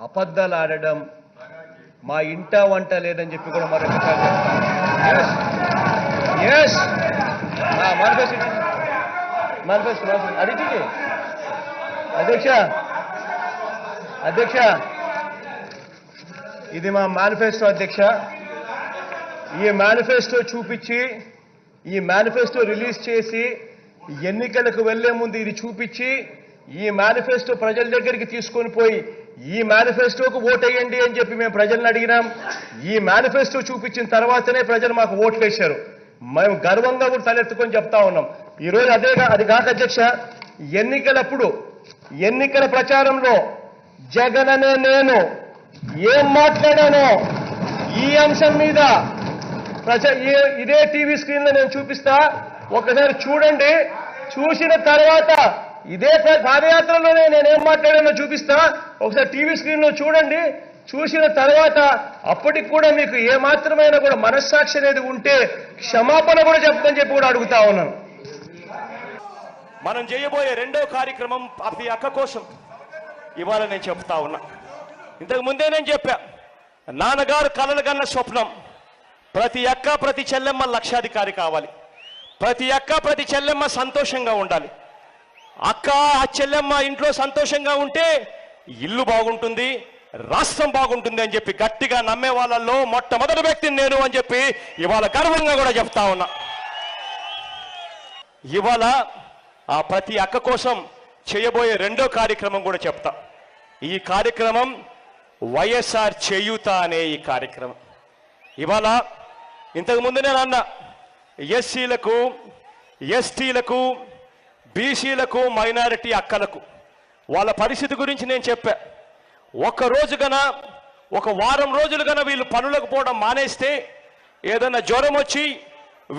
అబద్ధాలు ఆడడం, మా ఇంట వంట లేదని చెప్పి కూడా మరొకసారి అడిగి అధ్యక్ష ఇది మా మేనిఫెస్టో అధ్యక్ష. ఈ మేనిఫెస్టో చూపించి, ఈ మేనిఫెస్టో రిలీజ్ చేసి, ఎన్నికలకు వెళ్లే ముందు ఇది చూపించి, ఈ మేనిఫెస్టో ప్రజల దగ్గరికి తీసుకొని పోయి ఈ మేనిఫెస్టోకు ఓటేయండి అని చెప్పి మేము ప్రజలను అడిగినాం. ఈ మేనిఫెస్టో చూపించిన తర్వాతనే ప్రజలు మాకు ఓట్లు వేశారు. మేము గర్వంగా కూడా తలెత్తుకొని చెప్తా ఉన్నాం. ఈరోజు అది కాక అధ్యక్ష, ఎన్నికలప్పుడు ఎన్నికల ప్రచారంలో జగన్ అనే నేను ఏం మాట్లాడానో ఈ అంశం మీద ఇదే టీవీ స్క్రీన్ లో నేను చూపిస్తా, ఒకసారి చూడండి. చూసిన తర్వాత ఇదే పాదయాత్రలోనే నేనేం మాట్లాడానో చూపిస్తా, ఒకసారి టీవీ స్క్రీన్ లో చూడండి. చూసిన తర్వాత అప్పటికి కూడా మీకు ఏ మాత్రమైనా కూడా మనస్సాక్షి అనేది ఉంటే క్షమాపణ కూడా చెప్తానని చెప్పి కూడా అడుగుతా ఉన్నాను. మనం చేయబోయే రెండో కార్యక్రమం ప్రతి అక్క కోసం ఇవాళ నేను చెప్తా ఉన్నా. ఇంతకు ముందే నేను చెప్పా, నాన్నగారు కలలు కన్న స్వప్నం ప్రతి అక్క ప్రతి చెల్లెమ్మ లక్షాధికారి కావాలి, ప్రతి అక్క ప్రతి చెల్లెమ్మ సంతోషంగా ఉండాలి. అక్క ఆ చెల్లెమ్మ ఇంట్లో సంతోషంగా ఉంటే ఇల్లు బాగుంటుంది, రాష్ట్రం బాగుంటుంది అని చెప్పి గట్టిగా నమ్మే వాళ్ళల్లో మొట్టమొదటి వ్యక్తిని నేను అని చెప్పి ఇవాళ గర్వంగా కూడా చెప్తా ఉన్నా. ఇవాళ ఆ ప్రతి అక్క కోసం చేయబోయే రెండో కార్యక్రమం కూడా చెప్తా. ఈ కార్యక్రమం వైఎస్ఆర్ చేయూత అనే ఈ కార్యక్రమం. ఇవాళ ఇంతకుముందు నేను అన్నా, ఎస్సీలకు, ఎస్టీలకు, బీసీలకు, మైనారిటీ అక్కలకు వాళ్ళ పరిస్థితి గురించి నేను చెప్పా. ఒక వారం రోజులు గన వీళ్ళు పనులకు పోవడం మానేస్తే, ఏదన్నా జ్వరం వచ్చి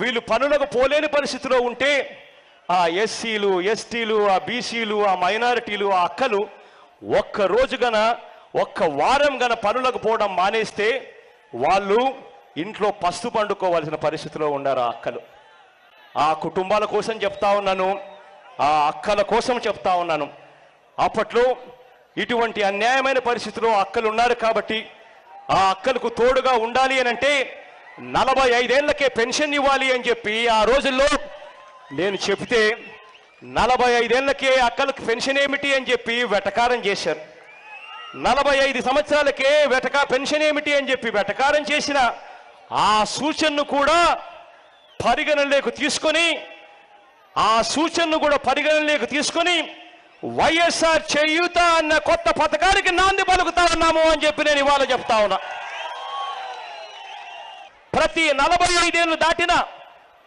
వీళ్ళు పనులకు పోలేని పరిస్థితిలో ఉంటే ఆ ఎస్సీలు, ఎస్టీలు, ఆ బీసీలు, ఆ మైనారిటీలు, ఆ అక్కలు ఒక్క వారం గన పనులకు పోవడం మానేస్తే వాళ్ళు ఇంట్లో పస్తు పండుకోవాల్సిన పరిస్థితిలో ఉన్నారు ఆ అక్కలు. ఆ కుటుంబాల కోసం చెప్తా ఉన్నాను, ఆ అక్కల కోసం చెప్తా ఉన్నాను. అప్పట్లో ఇటువంటి అన్యాయమైన పరిస్థితిలో అక్కలు ఉన్నారు కాబట్టి ఆ అక్కలకు తోడుగా ఉండాలి అని అంటే 45 ఏళ్లకే పెన్షన్ ఇవ్వాలి అని చెప్పి ఆ రోజుల్లో నేను చెప్తే 45 ఏళ్లకే అక్కలకు పెన్షన్ ఏమిటి అని చెప్పి వెటకారం చేశారు. 45 సంవత్సరాలకే పెన్షన్ ఏమిటి అని చెప్పి వెటకారం చేసిన ఆ సూచనను కూడా పరిగణనలోకి తీసుకొని వైఎస్ఆర్ చేయూత అన్న కొత్త పథకానికి నాంది పలుకుతా ఉన్నాము అని చెప్పి నేను ఇవాళ చెప్తా ఉన్నా. ప్రతి 45 ఏళ్లు దాటిన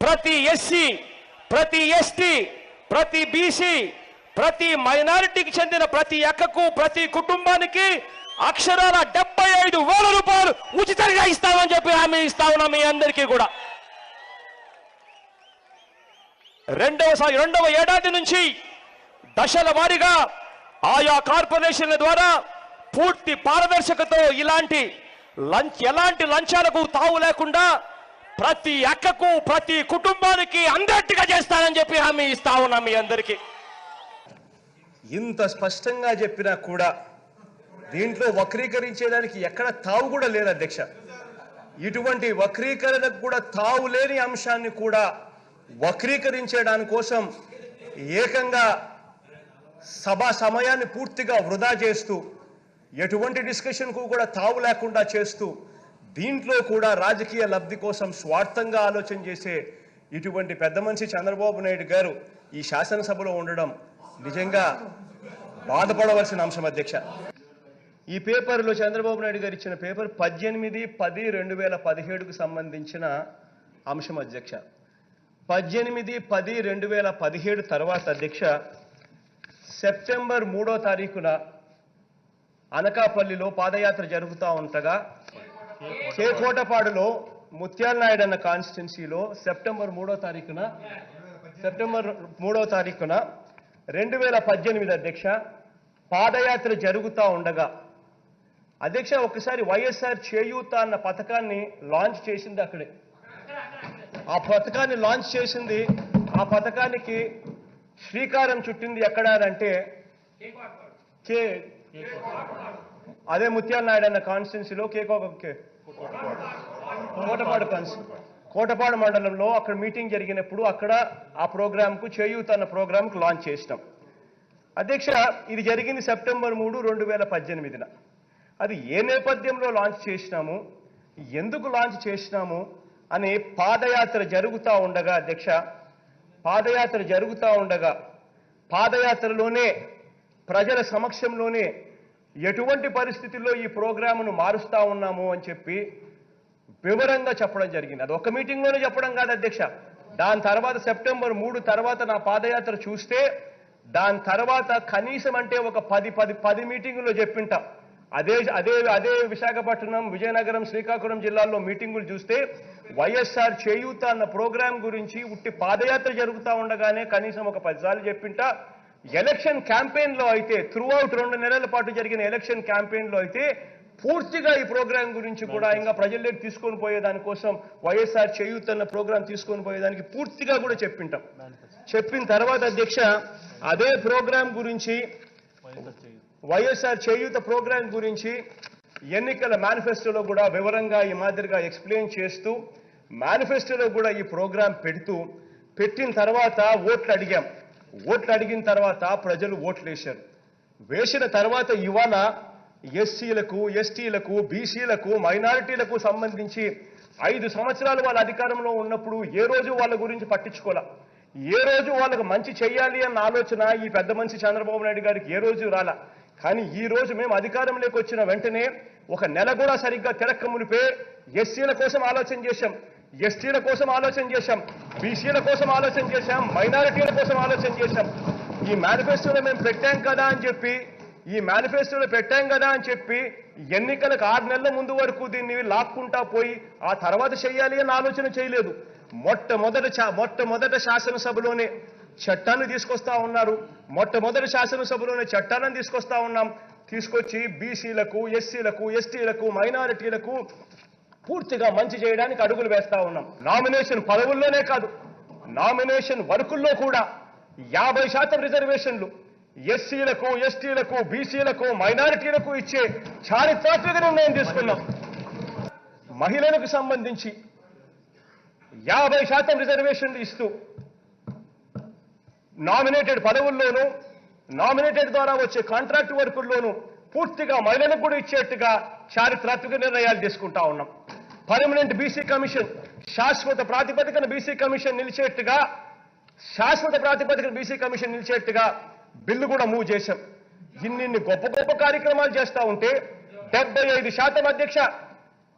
ప్రతి ఎస్సీ, ప్రతి ఎస్టీ, ప్రతి బీసీ, ప్రతి మైనారిటీకి చెందిన ప్రతి అక్కకు, ప్రతి కుటుంబానికి అక్షరాల 75,000 రూపాయలు ఉచితంగా ఇస్తామని చెప్పి హామీ ఇస్తా ఉన్నాం మీ అందరికీ కూడా. రెండవ ఏడాది నుంచి దశల వారీగా ఆయా కార్పొరేషన్ల ద్వారా పూర్తి పారదర్శకతో ఎలాంటి లంచాలకు తావు లేకుండా ప్రతి అక్కకు, ప్రతి కుటుంబానికి అందరిగా చేస్తానని చెప్పి హామీ ఇస్తా ఉన్నాం మీ అందరికీ. ఇంత స్పష్టంగా చెప్పినా కూడా దీంట్లో వక్రీకరించేదానికి ఎక్కడ తావు కూడా లేదు అధ్యక్ష. ఇటువంటి వక్రీకరణకు కూడా తావు లేని అంశాన్ని కూడా వక్రీకరించడానికి కోసం ఏకంగా సభా సమయాన్ని పూర్తిగా వృధా చేస్తూ, ఎటువంటి డిస్కషన్కు కూడా తావు లేకుండా చేస్తూ, దీంట్లో కూడా రాజకీయ లబ్ధి కోసం స్వార్థంగా ఆలోచన చేసే ఇటువంటి పెద్ద మనిషి చంద్రబాబు నాయుడు గారు ఈ శాసనసభలో ఉండడం నిజంగా బాధపడవలసిన అంశం అధ్యక్ష. ఈ పేపర్లో చంద్రబాబు నాయుడు గారు ఇచ్చిన పేపర్ 18/10/2017కు సంబంధించిన అంశం అధ్యక్ష. 18/10/2017 తర్వాత అధ్యక్ష సెప్టెంబర్ 3వ తారీఖున అనకాపల్లిలో పాదయాత్ర జరుగుతూ ఉండగా చేకోటపాడులో ముత్యాల నాయుడు అన్న కాన్స్టిట్యున్సీలో సెప్టెంబర్ 3వ తారీఖున 2018 అధ్యక్ష పాదయాత్ర జరుగుతూ ఉండగా అధ్యక్ష ఒకసారి వైఎస్ఆర్ చేయూత అన్న పథకాన్ని లాంచ్ చేసింది అక్కడే. ఆ పథకాన్ని లాంచ్ చేసింది, ఆ పథకానికి శ్రీకారం చుట్టింది ఎక్కడ అంటే అదే ముత్యాల నాయుడు అన్న కాన్స్టిట్యున్సీలో కోటపాడు మండలంలో అక్కడ మీటింగ్ జరిగినప్పుడు అక్కడ ఆ ప్రోగ్రాంకు చేయూత అన్న ప్రోగ్రాంకు లాంచ్ చేసినాం. అధ్యక్ష, ఇది జరిగింది సెప్టెంబర్ 3, 2018. అది ఏ నేపథ్యంలో లాంచ్ చేసినాము, ఎందుకు లాంచ్ చేసినాము అనే పాదయాత్ర జరుగుతూ ఉండగా అధ్యక్ష, పాదయాత్రలోనే ప్రజల సమక్షంలోనే ఎటువంటి పరిస్థితుల్లో ఈ ప్రోగ్రామును మారుస్తా ఉన్నాము అని చెప్పి వివరంగా చెప్పడం జరిగింది. అది ఒక మీటింగ్లోనే చెప్పడం కాదు అధ్యక్ష. దాని తర్వాత సెప్టెంబర్ 3 తర్వాత నా పాదయాత్ర చూస్తే దాని తర్వాత కనీసం అంటే ఒక 10 మీటింగుల్లో చెప్పింటాం. అదే విశాఖపట్నం, విజయనగరం, శ్రీకాకుళం జిల్లాల్లో మీటింగులు చూస్తే వైఎస్ఆర్ చేయూత అన్న ప్రోగ్రాం గురించి ఉట్టి పాదయాత్ర జరుగుతూ ఉండగానే కనీసం ఒక 10 సార్లు చెప్పింటా. ఎలక్షన్ క్యాంపెయిన్లో అయితే త్రూఅవుట్ 2 నెలల పాటు జరిగిన ఎలక్షన్ క్యాంపెయిన్లో అయితే పూర్తిగా ఈ ప్రోగ్రాం గురించి కూడా ఇంకా ప్రజల్లోకి తీసుకొని పోయేదానికోసం వైఎస్ఆర్ చేయూత అన్న ప్రోగ్రాం తీసుకొని పోయేదానికి పూర్తిగా కూడా చెప్పింటాం. చెప్పిన తర్వాత అధ్యక్ష, అదే ప్రోగ్రాం గురించి వైఎస్ఆర్ చేయూత ప్రోగ్రాం గురించి ఎన్నికల మేనిఫెస్టోలో కూడా వివరంగా ఈ మాదిరిగా ఎక్స్ప్లెయిన్ చేస్తూ మేనిఫెస్టోలో కూడా ఈ ప్రోగ్రాం పెట్టిన తర్వాత ఓట్లు అడిగిన తర్వాత ప్రజలు ఓట్లు వేశారు. వేసిన తర్వాత ఇవాళ ఎస్సీలకు, ఎస్టీలకు, బీసీలకు, మైనారిటీలకు సంబంధించి 5 సంవత్సరాలు వాళ్ళ అధికారంలో ఉన్నప్పుడు ఏ రోజు వాళ్ళ గురించి పట్టించుకోలే. ఏ రోజు వాళ్ళకు మంచి చేయాలి అన్న ఆలోచన ఈ పెద్ద మనిషి చంద్రబాబు నాయుడు గారికి ఏ రోజు రాలా. కానీ ఈ రోజు మేము అధికారంలోకి వచ్చిన వెంటనే ఒక నెల కూడా సరిగ్గా తిరక్క మునిపే ఎస్సీల కోసం ఆలోచన చేశాం, ఎస్టీల కోసం ఆలోచన చేశాం, బీసీల కోసం ఆలోచన చేశాం, మైనారిటీల కోసం ఆలోచన చేశాం. ఈ మేనిఫెస్టోలో మేము పెట్టాం కదా అని చెప్పి ఎన్నికలకు 6 నెలల ముందు వరకు దీన్ని లాక్కుంటా పోయి ఆ తర్వాత చేయాలి అని ఆలోచన చేయలేదు. మొట్టమొదట శాసనసభలోనే చట్టాన్ని తీసుకొస్తా ఉన్నారు. చట్టాన్ని తీసుకొస్తా ఉన్నాం. తీసుకొచ్చి బీసీలకు, ఎస్సీలకు, ఎస్టీలకు, మైనారిటీలకు పూర్తిగా మంచి చేయడానికి అడుగులు వేస్తా ఉన్నాం. నామినేషన్ పదవుల్లోనే కాదు, నామినేషన్ వర్కుల్లో కూడా 50% రిజర్వేషన్లు ఎస్సీలకు, ఎస్టీలకు, బీసీలకు, మైనారిటీలకు ఇచ్చే చారిత్రాత్మక నిర్ణయం తీసుకున్నాం. మహిళలకు సంబంధించి 50% రిజర్వేషన్లు ఇస్తూ నామినేటెడ్ పదవుల్లోనూ, నామినేటెడ్ ద్వారా వచ్చే కాంట్రాక్ట్ వర్కుల్లోనూ పూర్తిగా మహిళలకు కూడా ఇచ్చేట్టుగా చారిత్రాత్మక నిర్ణయాలు తీసుకుంటా ఉన్నాం. పర్మనెంట్ బీసీ కమిషన్, శాశ్వత ప్రాతిపదికన బీసీ కమిషన్ నిలిచేట్టుగా బిల్లు కూడా మూవ్ చేశాం. ఇన్ని గొప్ప కార్యక్రమాలు చేస్తా ఉంటే 75% అధ్యక్ష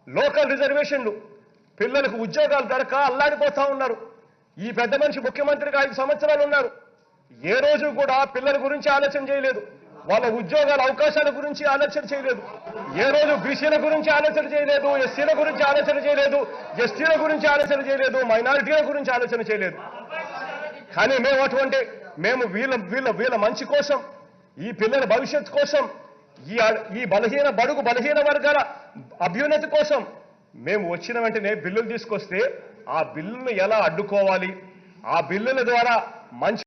లోకల్ రిజర్వేషన్లు, పిల్లలకు ఉద్యోగాలు దొరక అల్లాడిపోతా ఉన్నారు. ఈ పెద్ద మనిషి ముఖ్యమంత్రిగా 5 సంవత్సరాలు ఉన్నారు. ఏ రోజు కూడా పిల్లల గురించి ఆలోచన చేయలేదు, వాళ్ళ ఉద్యోగాల అవకాశాల గురించి ఆలోచన చేయలేదు. ఏ రోజు బీసీల గురించి ఆలోచన చేయలేదు, ఎస్సీల గురించి ఆలోచన చేయలేదు, ఎస్టీల గురించి ఆలోచన చేయలేదు, మైనారిటీల గురించి ఆలోచన చేయలేదు. కానీ మేము వీళ్ళ మంచి కోసం, ఈ పిల్లల భవిష్యత్తు కోసం, ఈ బలహీన వర్గాల అభ్యున్నతి కోసం మేము వచ్చిన వెంటనే బిల్లులు తీసుకొస్తే ఆ బిల్లులను ఎలా అడ్డుకోవాలి, ఆ బిల్లుల ద్వారా మంచి